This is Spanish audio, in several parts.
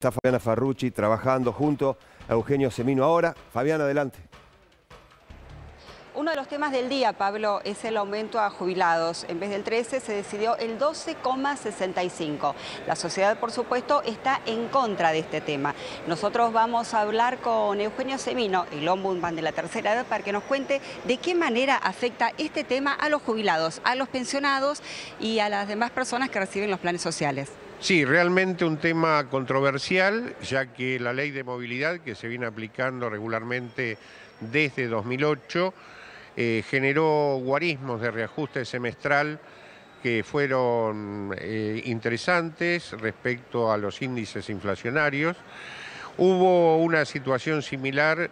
Está Fabiana Farrucci trabajando junto a Eugenio Semino ahora. Fabiana, adelante. Uno de los temas del día, Pablo, es el aumento a jubilados. En vez del 13 se decidió el 12,65. La sociedad, por supuesto, está en contra de este tema. Nosotros vamos a hablar con Eugenio Semino, el ombudsman de la tercera edad, para que nos cuente de qué manera afecta este tema a los jubilados, a los pensionados y a las demás personas que reciben los planes sociales. Sí, realmente un tema controversial, ya que la ley de movilidad que se viene aplicando regularmente desde 2008 generó guarismos de reajuste semestral que fueron interesantes respecto a los índices inflacionarios. Hubo una situación similar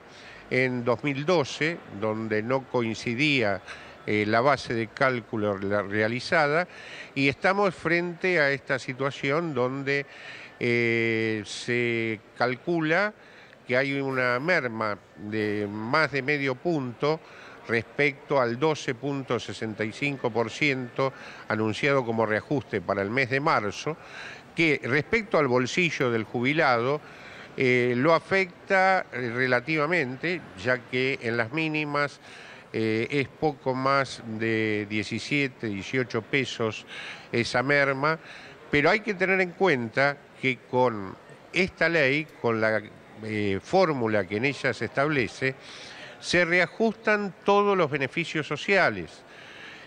en 2012, donde no coincidía la base de cálculo realizada, y estamos frente a esta situación donde se calcula que hay una merma de más de medio punto respecto al 12,65% anunciado como reajuste para el mes de marzo, que respecto al bolsillo del jubilado lo afecta relativamente, ya que en las mínimas es poco más de 17, 18 pesos esa merma, pero hay que tener en cuenta que con esta ley, con la fórmula que en ella se establece, se reajustan todos los beneficios sociales,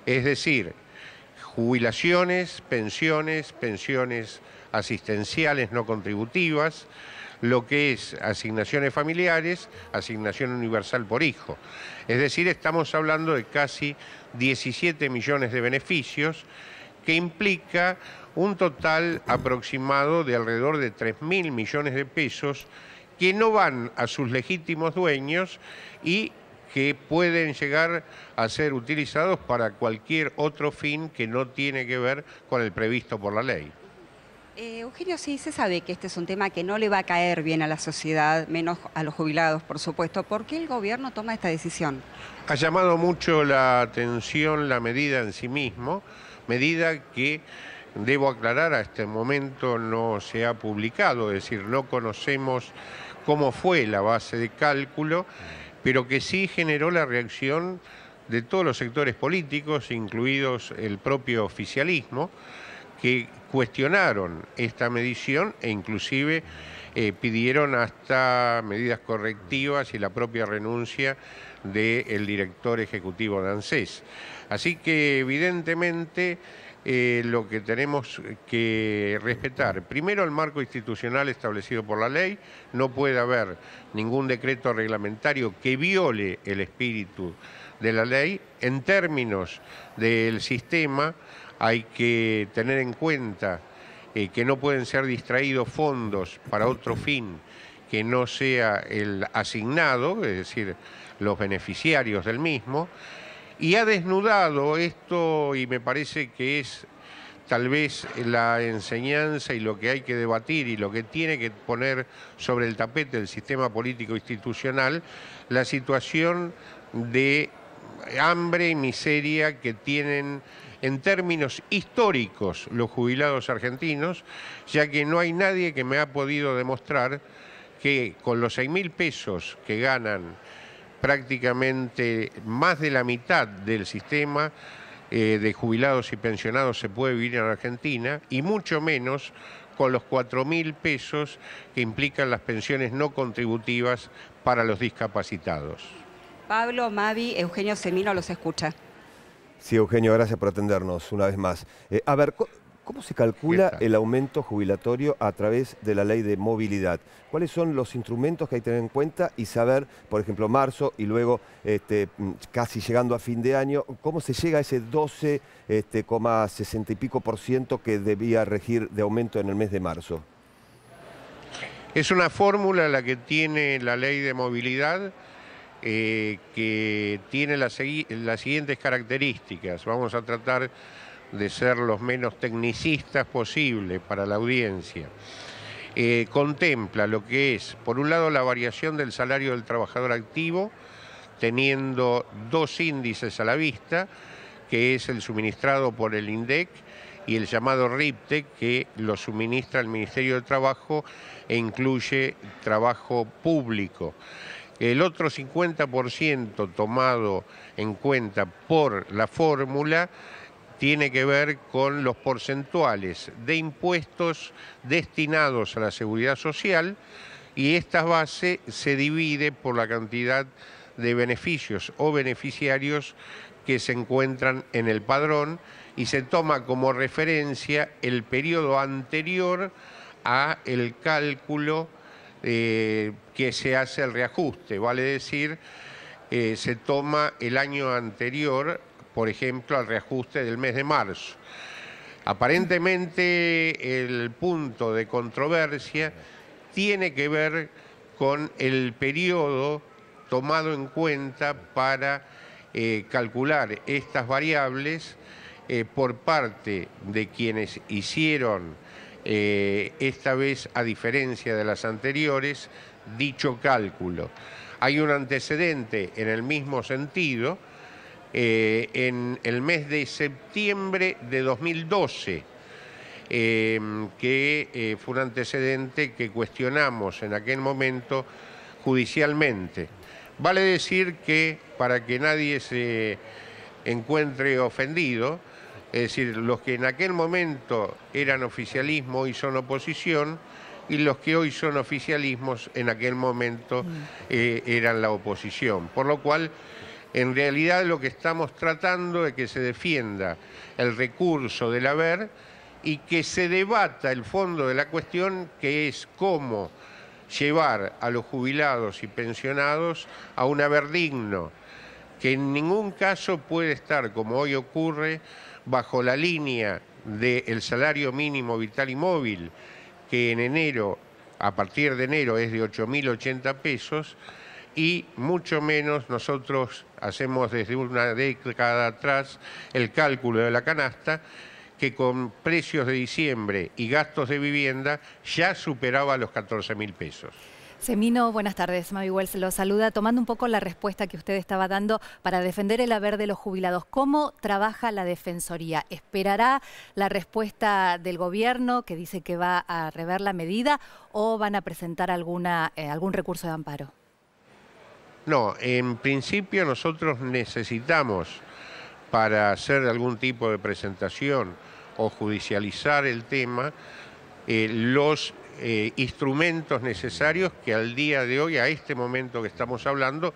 es decir, jubilaciones, pensiones asistenciales no contributivas, lo que es asignaciones familiares, asignación universal por hijo. Es decir, estamos hablando de casi 17 millones de beneficios, que implica un total aproximado de alrededor de 3.000 millones de pesos que no van a sus legítimos dueños y que pueden llegar a ser utilizados para cualquier otro fin que no tiene que ver con el previsto por la ley. Eugenio, sí se sabe que este es un tema que no le va a caer bien a la sociedad, menos a los jubilados, por supuesto. ¿Por qué el gobierno toma esta decisión? Ha llamado mucho la atención la medida en sí mismo, medida que, debo aclarar, a este momento no se ha publicado, es decir, no conocemos cómo fue la base de cálculo, pero que sí generó la reacción de todos los sectores políticos, incluidos el propio oficialismo, que cuestionaron esta medición e inclusive pidieron hasta medidas correctivas y la propia renuncia del director ejecutivo de ANSES. Así que evidentemente lo que tenemos que respetar, primero el marco institucional establecido por la ley, no puede haber ningún decreto reglamentario que viole el espíritu de la ley. En términos del sistema, hay que tener en cuenta que no pueden ser distraídos fondos para otro fin que no sea el asignado, es decir, los beneficiarios del mismo, y ha desnudado esto, y me parece que es tal vez la enseñanza y lo que hay que debatir y lo que tiene que poner sobre el tapete del sistema político institucional, la situación de hambre y miseria que tienen en términos históricos los jubilados argentinos, ya que no hay nadie que me ha podido demostrar que con los 6.000 pesos que ganan prácticamente más de la mitad del sistema de jubilados y pensionados se puede vivir en Argentina, y mucho menos con los 4.000 pesos que implican las pensiones no contributivas para los discapacitados. Pablo, Mavi, Eugenio Semino los escucha. Sí, Eugenio, gracias por atendernos una vez más. A ver, ¿cómo se calcula el aumento jubilatorio a través de la ley de movilidad? ¿Cuáles son los instrumentos que hay que tener en cuenta y saber, por ejemplo, marzo y luego casi llegando a fin de año, cómo se llega a ese 12,60 y pico % que debía regir de aumento en el mes de marzo? Es una fórmula la que tiene la ley de movilidad, que tiene las siguientes características. Vamos a tratar de ser los menos tecnicistas posible para la audiencia. Contempla lo que es, por un lado, la variación del salario del trabajador activo, teniendo dos índices a la vista, que es el suministrado por el INDEC y el llamado RIPTE, que lo suministra el Ministerio de Trabajo e incluye trabajo público. El otro 50% tomado en cuenta por la fórmula tiene que ver con los porcentuales de impuestos destinados a la seguridad social, y esta base se divide por la cantidad de beneficios o beneficiarios que se encuentran en el padrón, y se toma como referencia el periodo anterior a el cálculo que se hace el reajuste. Vale decir, se toma el año anterior, por ejemplo, al reajuste del mes de marzo. Aparentemente el punto de controversia tiene que ver con el periodo tomado en cuenta para calcular estas variables por parte de quienes hicieron esta vez, a diferencia de las anteriores, dicho cálculo. Hay un antecedente en el mismo sentido en el mes de septiembre de 2012, que fue un antecedente que cuestionamos en aquel momento judicialmente. Vale decir que, para que nadie se encuentre ofendido, es decir, los que en aquel momento eran oficialismo hoy son oposición, y los que hoy son oficialismos en aquel momento eran la oposición. Por lo cual, en realidad lo que estamos tratando es que se defienda el recurso del haber y que se debata el fondo de la cuestión, que es cómo llevar a los jubilados y pensionados a un haber digno, que en ningún caso puede estar, como hoy ocurre, bajo la línea del salario mínimo vital y móvil, que en enero, a partir de enero, es de 8.080 pesos, y mucho menos nosotros hacemos desde una década atrás el cálculo de la canasta, que con precios de diciembre y gastos de vivienda ya superaba los 14.000 pesos. Semino, buenas tardes. Mavi Wells lo saluda, tomando un poco la respuesta que usted estaba dando para defender el haber de los jubilados. ¿Cómo trabaja la Defensoría? ¿Esperará la respuesta del gobierno, que dice que va a rever la medida, o van a presentar algún recurso de amparo? No, en principio nosotros necesitamos, para hacer algún tipo de presentación o judicializar el tema, los instrumentos necesarios que al día de hoy, a este momento que estamos hablando,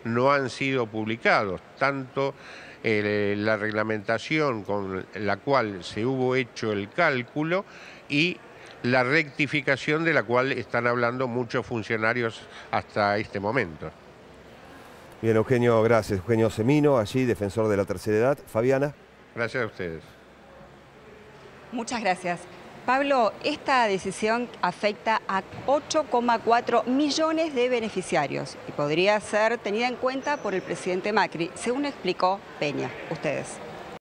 no han sido publicados. Tanto la reglamentación con la cual se hubo hecho el cálculo y la rectificación de la cual están hablando muchos funcionarios hasta este momento. Bien, Eugenio, gracias. Eugenio Semino, allí, defensor de la tercera edad. Fabiana. Gracias a ustedes. Muchas gracias. Pablo, esta decisión afecta a 8,4 millones de beneficiarios y podría ser tenida en cuenta por el presidente Macri, según explicó Peña. Ustedes.